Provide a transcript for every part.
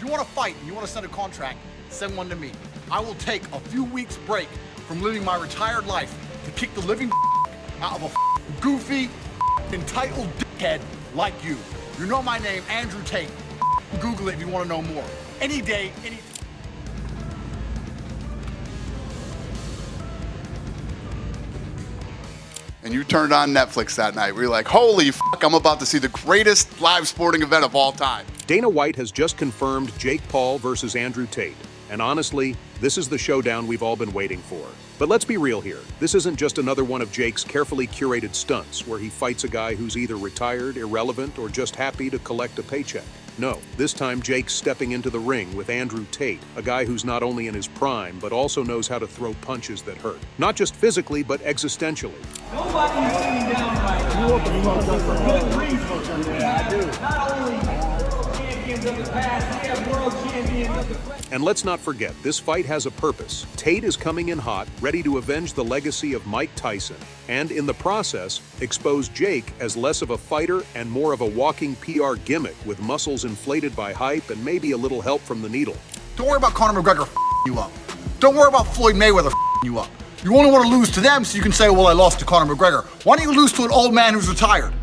you want to fight and you want to send a contract, send one to me. I will take a few weeks break from living my retired life to kick the living out of a goofy, entitled dickhead like you. You know my name, Andrew Tate. Google it if you want to know more. Any day, any. And you turned on Netflix that night. We were like, holy fuck, I'm about to see the greatest live sporting event of all time. Dana White has just confirmed Jake Paul versus Andrew Tate. And honestly, this is the showdown we've all been waiting for. But let's be real here. This isn't just another one of Jake's carefully curated stunts where he fights a guy who's either retired, irrelevant, or just happy to collect a paycheck. No, this time Jake's stepping into the ring with Andrew Tate, a guy who's not only in his prime, but also knows how to throw punches that hurt. Not just physically, but existentially. Nobody's sitting down right now. Good reason. Not only champions of the past, we have world champions of the present. And let's not forget, this fight has a purpose. Tate is coming in hot, ready to avenge the legacy of Mike Tyson, and in the process, expose Jake as less of a fighter and more of a walking PR gimmick with muscles inflated by hype and maybe a little help from the needle. Don't worry about Conor McGregor you up. Don't worry about Floyd Mayweather you up. You only want to lose to them so you can say, well, I lost to Conor McGregor. Why don't you lose to an old man who's retired?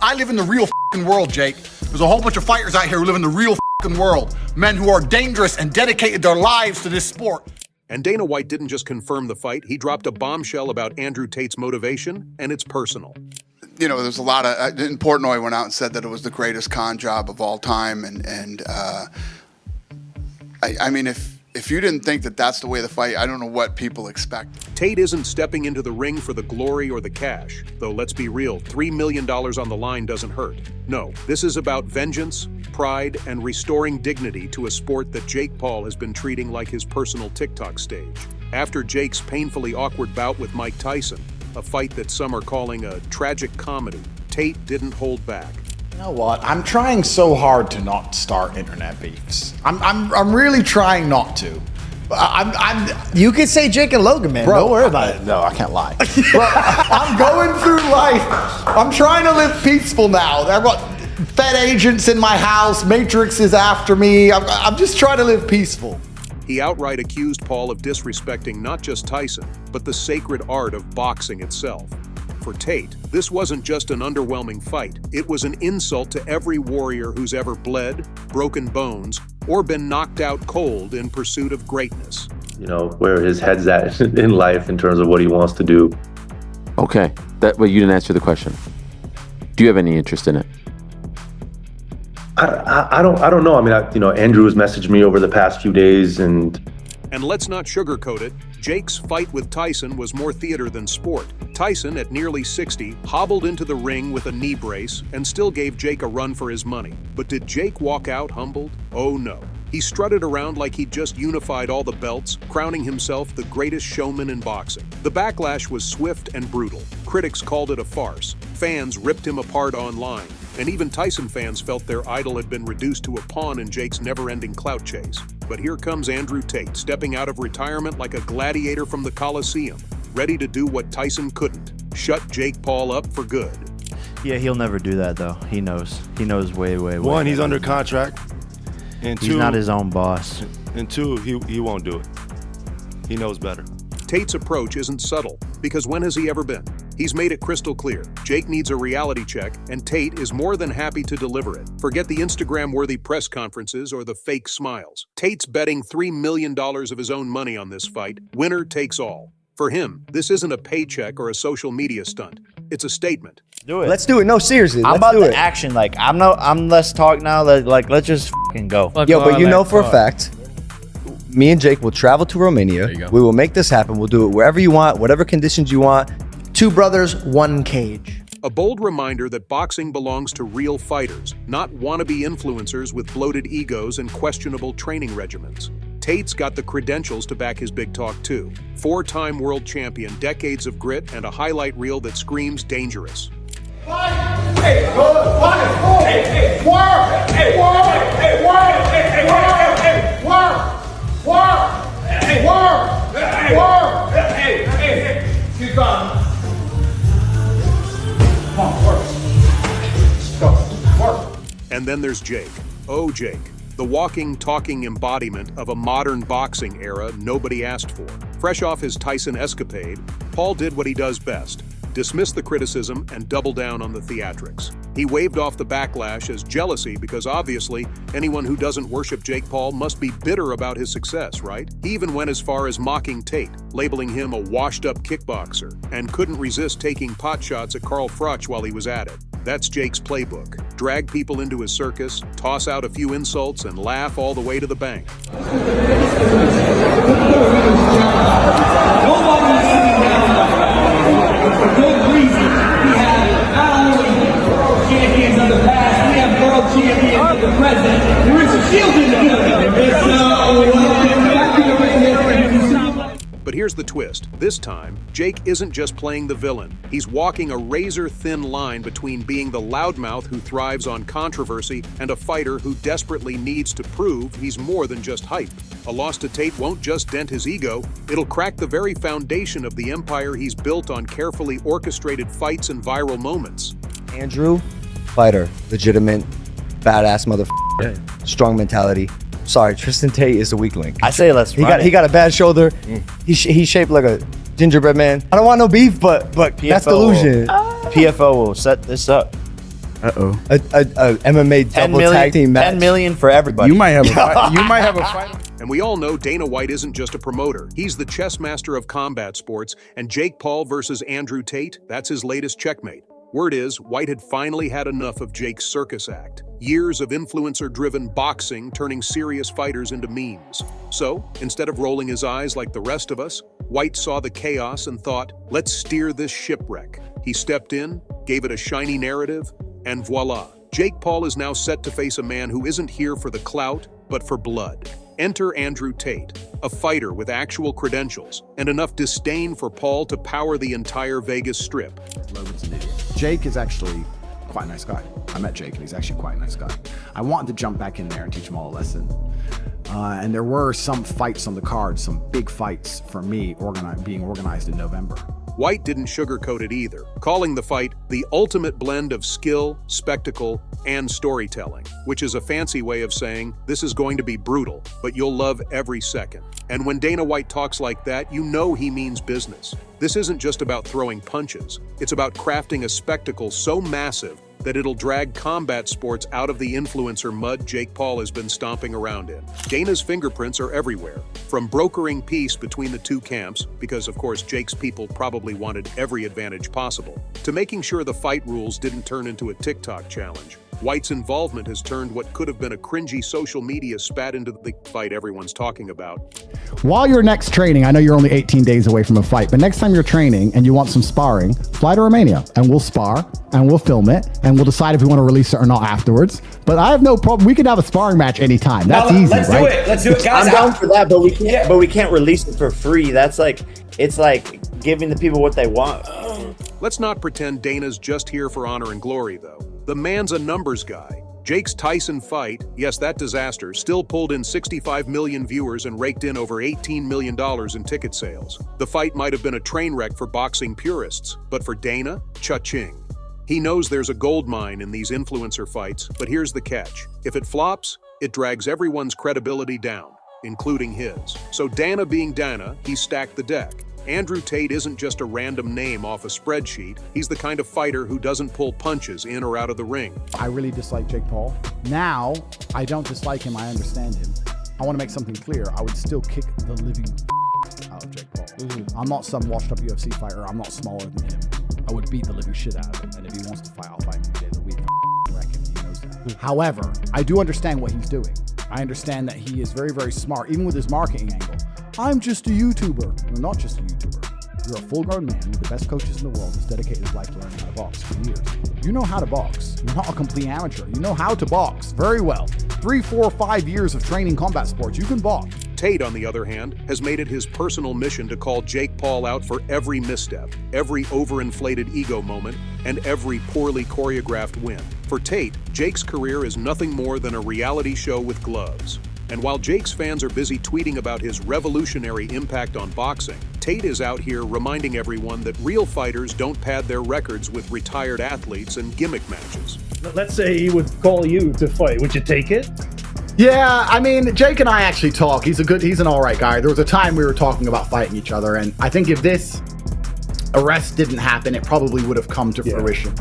I live in the real world, Jake. There's a whole bunch of fighters out here who live in the real world. Men who are dangerous and dedicated their lives to this sport. And Dana White didn't just confirm the fight, he dropped a bombshell about Andrew Tate's motivation, and it's personal. You know, there's a lot of, Portnoy went out and said that it was the greatest con job of all time. I mean, if you didn't think that that's the way to fight, I don't know what people expect. Tate isn't stepping into the ring for the glory or the cash. Though let's be real, $3 million on the line doesn't hurt. No, this is about vengeance, pride, and restoring dignity to a sport that Jake Paul has been treating like his personal TikTok stage. After Jake's painfully awkward bout with Mike Tyson, a fight that some are calling a tragic comedy, Tate didn't hold back. You know what? I'm trying so hard to not start internet beefs. I'm really trying not to. You could say Jake and Logan, man. Bro, Don't worry about it. No, I can't lie. Bro, I'm going through life. I'm trying to live peaceful now. I've got Fed agents in my house. Matrix is after me. I'm just trying to live peaceful. He outright accused Paul of disrespecting not just Tyson, but the sacred art of boxing itself. For Tate, this wasn't just an underwhelming fight. It was an insult to every warrior who's ever bled, broken bones, or been knocked out cold in pursuit of greatness. You know, where his head's at in life in terms of what he wants to do. Okay, but you didn't answer the question. Do you have any interest in it? I don't know. I mean, Andrew's messaged me over the past few days, and let's not sugarcoat it. Jake's fight with Tyson was more theater than sport. Tyson, at nearly 60, hobbled into the ring with a knee brace and still gave Jake a run for his money. But did Jake walk out humbled? Oh no. He strutted around like he'd just unified all the belts, crowning himself the greatest showman in boxing. The backlash was swift and brutal. Critics called it a farce. Fans ripped him apart online. And even Tyson fans felt their idol had been reduced to a pawn in Jake's never-ending clout chase. But here comes Andrew Tate, stepping out of retirement like a gladiator from the Coliseum, ready to do what Tyson couldn't, shut Jake Paul up for good. Yeah, he'll never do that, though. He knows. He knows way. One, he's under contract. And he's not his own boss. And two, he won't do it. He knows better. Tate's approach isn't subtle, because when has he ever been? He's made it crystal clear. Jake needs a reality check, and Tate is more than happy to deliver it. Forget the Instagram-worthy press conferences or the fake smiles. Tate's betting $3 million of his own money on this fight. Winner takes all. For him, this isn't a paycheck or a social media stunt. It's a statement. Do it. Let's do it. No, seriously. I'm let's about do the it. action. Like, I'm less talk now. Let's just fucking go. Yo, but you know for a fact, me and Jake will travel to Romania. We will make this happen. We'll do it wherever you want, whatever conditions you want. 2 brothers, 1 cage. A bold reminder that boxing belongs to real fighters, not wannabe influencers with bloated egos and questionable training regimens. Tate's got the credentials to back his big talk too. 4-time world champion, decades of grit, and a highlight reel that screams dangerous. Keep going. Come on, work. Let's go. Work. And then there's Jake. Oh, Jake. the walking, talking embodiment of a modern boxing era nobody asked for. Fresh off his Tyson escapade, Paul did what he does best: dismiss the criticism and double down on the theatrics. He waved off the backlash as jealousy because obviously anyone who doesn't worship Jake Paul must be bitter about his success, right? He even went as far as mocking Tate, labeling him a washed-up kickboxer, and couldn't resist taking pot shots at Carl Froch while he was at it. That's Jake's playbook. Drag people into his circus, toss out a few insults, and laugh all the way to the bank. Nobody's sitting down for good reason. We have not only world champions of the past, we have world champions of the present. There is a shield in the But here's the twist. This time, Jake isn't just playing the villain. He's walking a razor-thin line between being the loudmouth who thrives on controversy and a fighter who desperately needs to prove he's more than just hype. A loss to Tate won't just dent his ego, it'll crack the very foundation of the empire he's built on carefully orchestrated fights and viral moments. Andrew, fighter, legitimate, badass motherfucker, strong mentality. Sorry, Tristan Tate is the weak link. I say let's He run it. got a bad shoulder. He's shaped like a gingerbread man. I don't want no beef, but that's delusion. PFO will set this up. A MMA double tag team match. 10 million for everybody. You might have a fight. You might have a fight. And we all know Dana White isn't just a promoter. He's the chess master of combat sports, and Jake Paul versus Andrew Tate, that's his latest checkmate. Word is, White had finally had enough of Jake's circus act. Years of influencer-driven boxing turning serious fighters into memes. So, instead of rolling his eyes like the rest of us, White saw the chaos and thought, let's steer this shipwreck. He stepped in, gave it a shiny narrative, and voila. Jake Paul is now set to face a man who isn't here for the clout, but for blood. Enter Andrew Tate, a fighter with actual credentials and enough disdain for Paul to power the entire Vegas Strip. Logan's an idiot. Jake is actually quite a nice guy. I met Jake and he's actually quite a nice guy. I wanted to jump back in there and teach him all a lesson. And there were some fights on the card, some big fights for me being organized in November. White didn't sugarcoat it either, calling the fight the ultimate blend of skill, spectacle, and storytelling, which is a fancy way of saying this is going to be brutal, but you'll love every second. And when Dana White talks like that, you know he means business. This isn't just about throwing punches. It's about crafting a spectacle so massive that it'll drag combat sports out of the influencer mud Jake Paul has been stomping around in. Dana's fingerprints are everywhere, from brokering peace between the two camps, because of course Jake's people probably wanted every advantage possible, to making sure the fight rules didn't turn into a TikTok challenge. White's involvement has turned what could have been a cringy social media spat into the fight everyone's talking about. While you're next training, I know you're only 18 days away from a fight, but next time you're training and you want some sparring, fly to Romania and we'll spar and we'll film it and we'll decide if we want to release it or not afterwards. But I have no problem. We could have a sparring match anytime. That's easy, let's right? do it. Let's do it, guys. I'm down for that, but we can't. But we can't release it for free. That's like, it's like giving the people what they want. Let's not pretend Dana's just here for honor and glory, though. The man's a numbers guy. Jake's Tyson fight, yes, that disaster, still pulled in 65 million viewers and raked in over $18 million in ticket sales. The fight might have been a train wreck for boxing purists, but for Dana, cha-ching. He knows there's a gold mine in these influencer fights, but here's the catch. If it flops, it drags everyone's credibility down, including his. So Dana being Dana, he stacked the deck. Andrew Tate isn't just a random name off a spreadsheet. He's the kind of fighter who doesn't pull punches in or out of the ring. I really dislike Jake Paul. Now, I don't dislike him. I understand him. I want to make something clear. I would still kick the living out of Jake Paul. I'm not some washed up UFC fighter. I'm not smaller than him. I would beat the living shit out of him. And if he wants to fight, I'll fight him any day of the week. I reckon he knows that. However, I do understand what he's doing. I understand that he is very, very smart, even with his marketing angle. I'm just a YouTuber. You're not just a YouTuber. You're a full-grown man with the best coaches in the world who's dedicated his life to learning how to box for years. You know how to box. You're not a complete amateur. You know how to box very well. 3, 4, 5 years of training combat sports. You can box. Tate, on the other hand, has made it his personal mission to call Jake Paul out for every misstep, every overinflated ego moment, and every poorly choreographed win. For Tate, Jake's career is nothing more than a reality show with gloves. And while Jake's fans are busy tweeting about his revolutionary impact on boxing, Tate is out here reminding everyone that real fighters don't pad their records with retired athletes and gimmick matches. Let's say he would call you to fight. Would you take it? Yeah, I mean, Jake and I actually talk. He's an all right guy. There was a time we were talking about fighting each other, and I think if this arrest didn't happen, it probably would have come to fruition.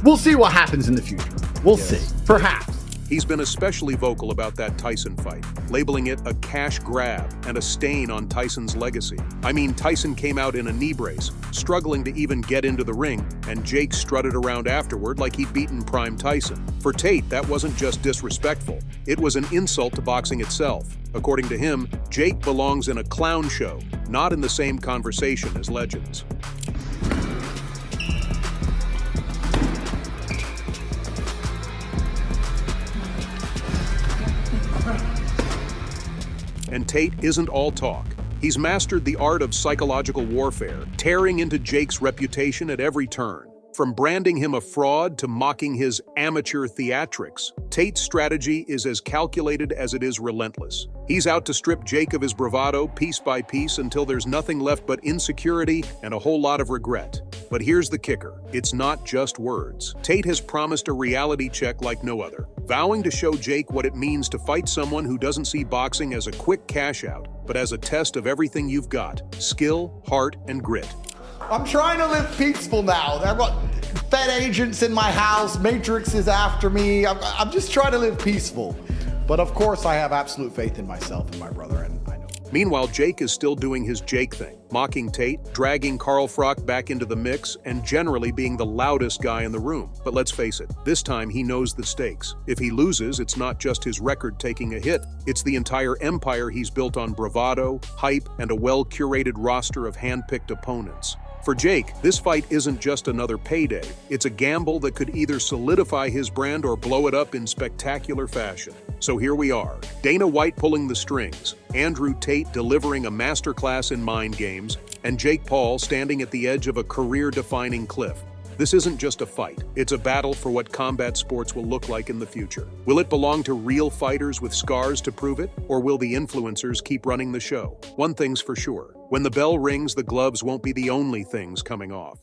We'll see what happens in the future. We'll see. Perhaps. He's been especially vocal about that Tyson fight, labeling it a cash grab and a stain on Tyson's legacy. I mean, Tyson came out in a knee brace, struggling to even get into the ring, and Jake strutted around afterward like he'd beaten prime Tyson. For Tate, that wasn't just disrespectful, it was an insult to boxing itself. According to him, Jake belongs in a clown show, not in the same conversation as legends. And Tate isn't all talk. He's mastered the art of psychological warfare, tearing into Jake's reputation at every turn. From branding him a fraud to mocking his amateur theatrics, Tate's strategy is as calculated as it is relentless. He's out to strip Jake of his bravado piece by piece until there's nothing left but insecurity and a whole lot of regret. But here's the kicker. It's not just words. Tate has promised a reality check like no other, vowing to show Jake what it means to fight someone who doesn't see boxing as a quick cash out, but as a test of everything you've got: skill, heart, and grit. I'm trying to live peaceful now. I've got Fed agents in my house. Matrix is after me. I'm just trying to live peaceful. But of course, I have absolute faith in myself and my brother, and I know. Meanwhile, Jake is still doing his Jake thing, mocking Tate, dragging Carl Frock back into the mix, and generally being the loudest guy in the room. But let's face it, this time he knows the stakes. If he loses, it's not just his record taking a hit. It's the entire empire he's built on bravado, hype, and a well-curated roster of hand-picked opponents. For Jake, this fight isn't just another payday. It's a gamble that could either solidify his brand or blow it up in spectacular fashion. So here we are, Dana White pulling the strings, Andrew Tate delivering a masterclass in mind games, and Jake Paul standing at the edge of a career-defining cliff. This isn't just a fight, it's a battle for what combat sports will look like in the future. Will it belong to real fighters with scars to prove it, or will the influencers keep running the show? One thing's for sure, when the bell rings, the gloves won't be the only things coming off.